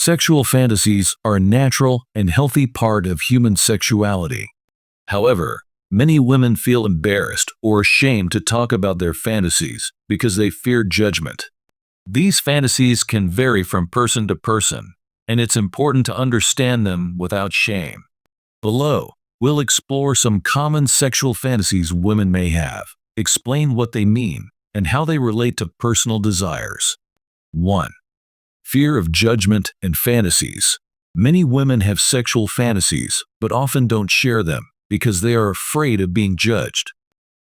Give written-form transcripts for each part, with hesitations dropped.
Sexual fantasies are a natural and healthy part of human sexuality. However, many women feel embarrassed or ashamed to talk about their fantasies because they fear judgment. These fantasies can vary from person to person, and it's important to understand them without shame. Below, we'll explore some common sexual fantasies women may have, explain what they mean, and how they relate to personal desires. 1. Fear of judgment and fantasies. Many women have sexual fantasies, but often don't share them because they are afraid of being judged.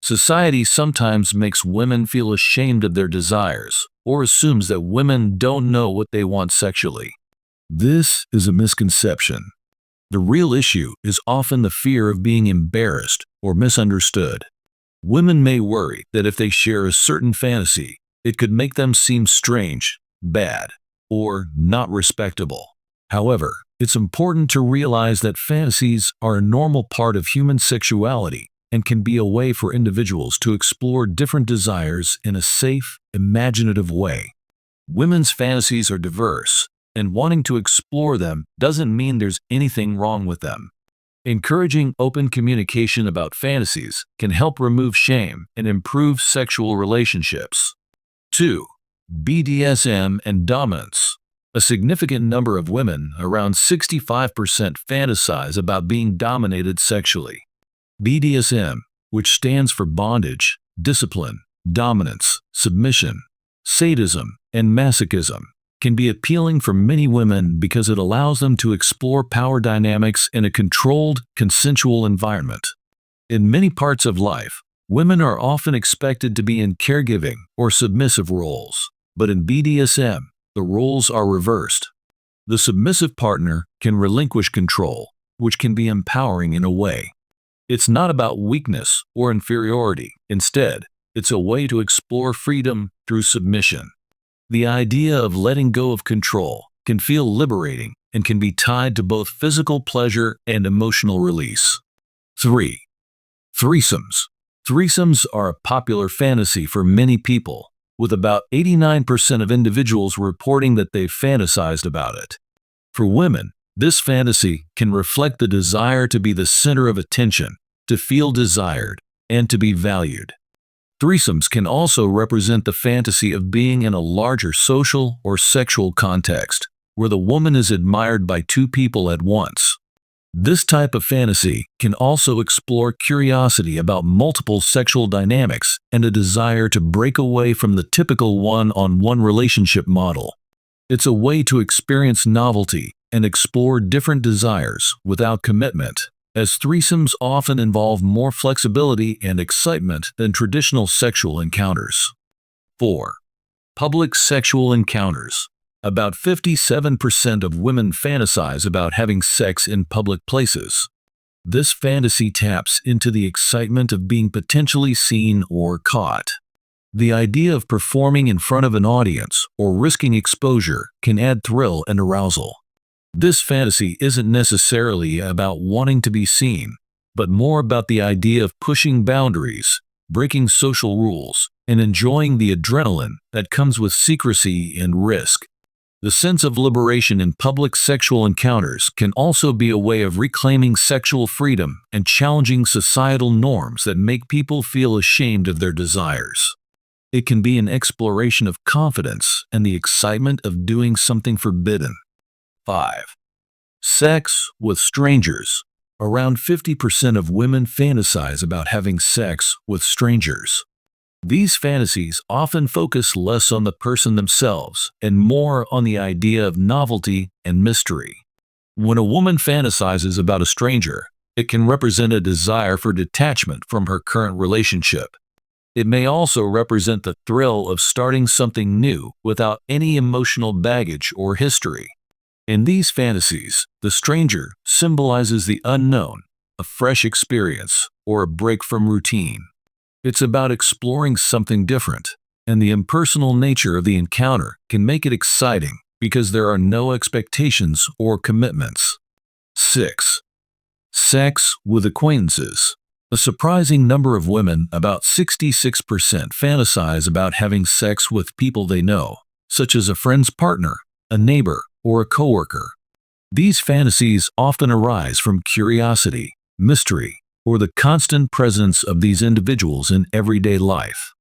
Society sometimes makes women feel ashamed of their desires or assumes that women don't know what they want sexually. This is a misconception. The real issue is often the fear of being embarrassed or misunderstood. Women may worry that if they share a certain fantasy, it could make them seem strange, bad, or not respectable. However, it's important to realize that fantasies are a normal part of human sexuality and can be a way for individuals to explore different desires in a safe, imaginative way. Women's fantasies are diverse, and wanting to explore them doesn't mean there's anything wrong with them. Encouraging open communication about fantasies can help remove shame and improve sexual relationships. 2. BDSM and dominance. A significant number of women, around 65%, fantasize about being dominated sexually. BDSM, which stands for bondage, discipline, dominance, submission, sadism, and masochism, can be appealing for many women because it allows them to explore power dynamics in a controlled, consensual environment. In many parts of life, women are often expected to be in caregiving or submissive roles, but in BDSM, the roles are reversed. The submissive partner can relinquish control, which can be empowering in a way. It's not about weakness or inferiority. Instead, it's a way to explore freedom through submission. The idea of letting go of control can feel liberating and can be tied to both physical pleasure and emotional release. 3. Threesomes. Threesomes are a popular fantasy for many people, with about 89% of individuals reporting that they've fantasized about it. For women, this fantasy can reflect the desire to be the center of attention, to feel desired, and to be valued. Threesomes can also represent the fantasy of being in a larger social or sexual context, where the woman is admired by two people at once. This type of fantasy can also explore curiosity about multiple sexual dynamics and a desire to break away from the typical one-on-one relationship model. It's a way to experience novelty and explore different desires without commitment, as threesomes often involve more flexibility and excitement than traditional sexual encounters. 4. Public sexual encounters. About 57% of women fantasize about having sex in public places. This fantasy taps into the excitement of being potentially seen or caught. The idea of performing in front of an audience or risking exposure can add thrill and arousal. This fantasy isn't necessarily about wanting to be seen, but more about the idea of pushing boundaries, breaking social rules, and enjoying the adrenaline that comes with secrecy and risk. The sense of liberation in public sexual encounters can also be a way of reclaiming sexual freedom and challenging societal norms that make people feel ashamed of their desires. It can be an exploration of confidence and the excitement of doing something forbidden. 5. Sex with strangers. Around 50% of women fantasize about having sex with strangers. These fantasies often focus less on the person themselves and more on the idea of novelty and mystery. When a woman fantasizes about a stranger, it can represent a desire for detachment from her current relationship. It may also represent the thrill of starting something new without any emotional baggage or history. In these fantasies, the stranger symbolizes the unknown, a fresh experience, or a break from routine. It's about exploring something different, and the impersonal nature of the encounter can make it exciting because there are no expectations or commitments. 6. Sex with acquaintances. A surprising number of women, about 66%, fantasize about having sex with people they know, such as a friend's partner, a neighbor, or a coworker. These fantasies often arise from curiosity, mystery, or the constant presence of these individuals in everyday life.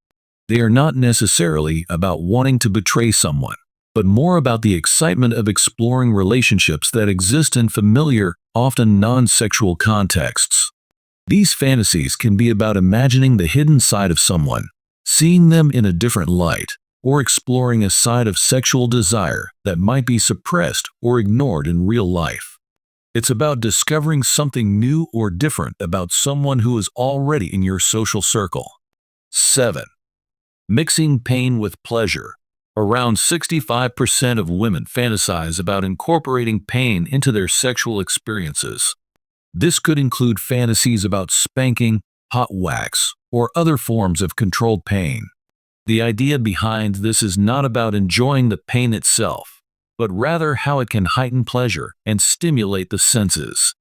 They are not necessarily about wanting to betray someone, but more about the excitement of exploring relationships that exist in familiar, often non-sexual contexts. These fantasies can be about imagining the hidden side of someone, seeing them in a different light, or exploring a side of sexual desire that might be suppressed or ignored in real life. It's about discovering something new or different about someone who is already in your social circle. 7. Mixing pain with pleasure. Around 65% of women fantasize about incorporating pain into their sexual experiences. This could include fantasies about spanking, hot wax, or other forms of controlled pain. The idea behind this is not about enjoying the pain itself, but rather how it can heighten pleasure and stimulate the senses.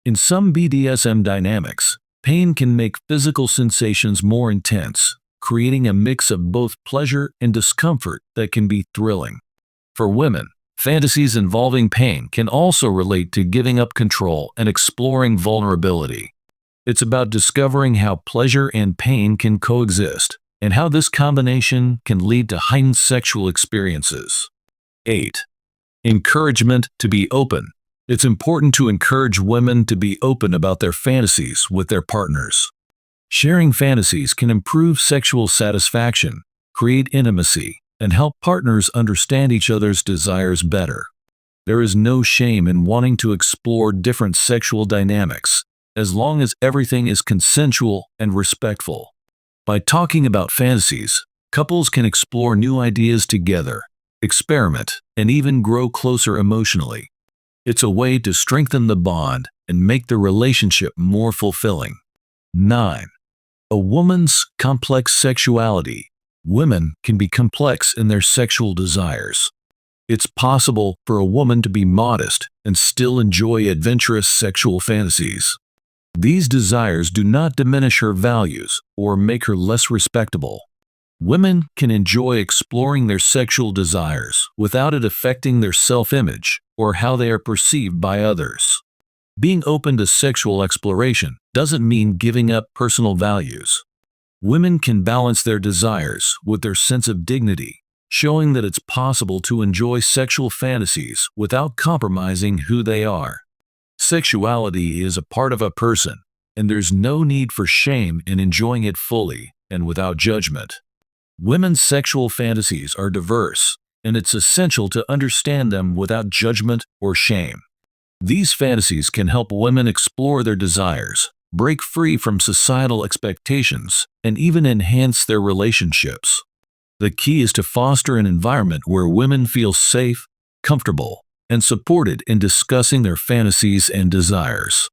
In some BDSM dynamics, pain can make physical sensations more intense, creating a mix of both pleasure and discomfort that can be thrilling. For women, fantasies involving pain can also relate to giving up control and exploring vulnerability. It's about discovering how pleasure and pain can coexist, and how this combination can lead to heightened sexual experiences. 8. Encouragement to be open. It's important to encourage women to be open about their fantasies with their partners. Sharing fantasies can improve sexual satisfaction, create intimacy, and help partners understand each other's desires better. There is no shame in wanting to explore different sexual dynamics, as long as everything is consensual and respectful. By talking about fantasies, couples can explore new ideas together, experiment, and even grow closer emotionally. It's a way to strengthen the bond and make the relationship more fulfilling. 9. A woman's complex sexuality. Women can be complex in their sexual desires. It's possible for a woman to be modest and still enjoy adventurous sexual fantasies. These desires do not diminish her values or make her less respectable. Women can enjoy exploring their sexual desires without it affecting their self-image or how they are perceived by others. Being open to sexual exploration doesn't mean giving up personal values. Women can balance their desires with their sense of dignity, showing that it's possible to enjoy sexual fantasies without compromising who they are. Sexuality is a part of a person, and there's no need for shame in enjoying it fully and without judgment. Women's sexual fantasies are diverse, and it's essential to understand them without judgment or shame. These fantasies can help women explore their desires, break free from societal expectations, and even enhance their relationships. The key is to foster an environment where women feel safe, comfortable, and supported in discussing their fantasies and desires.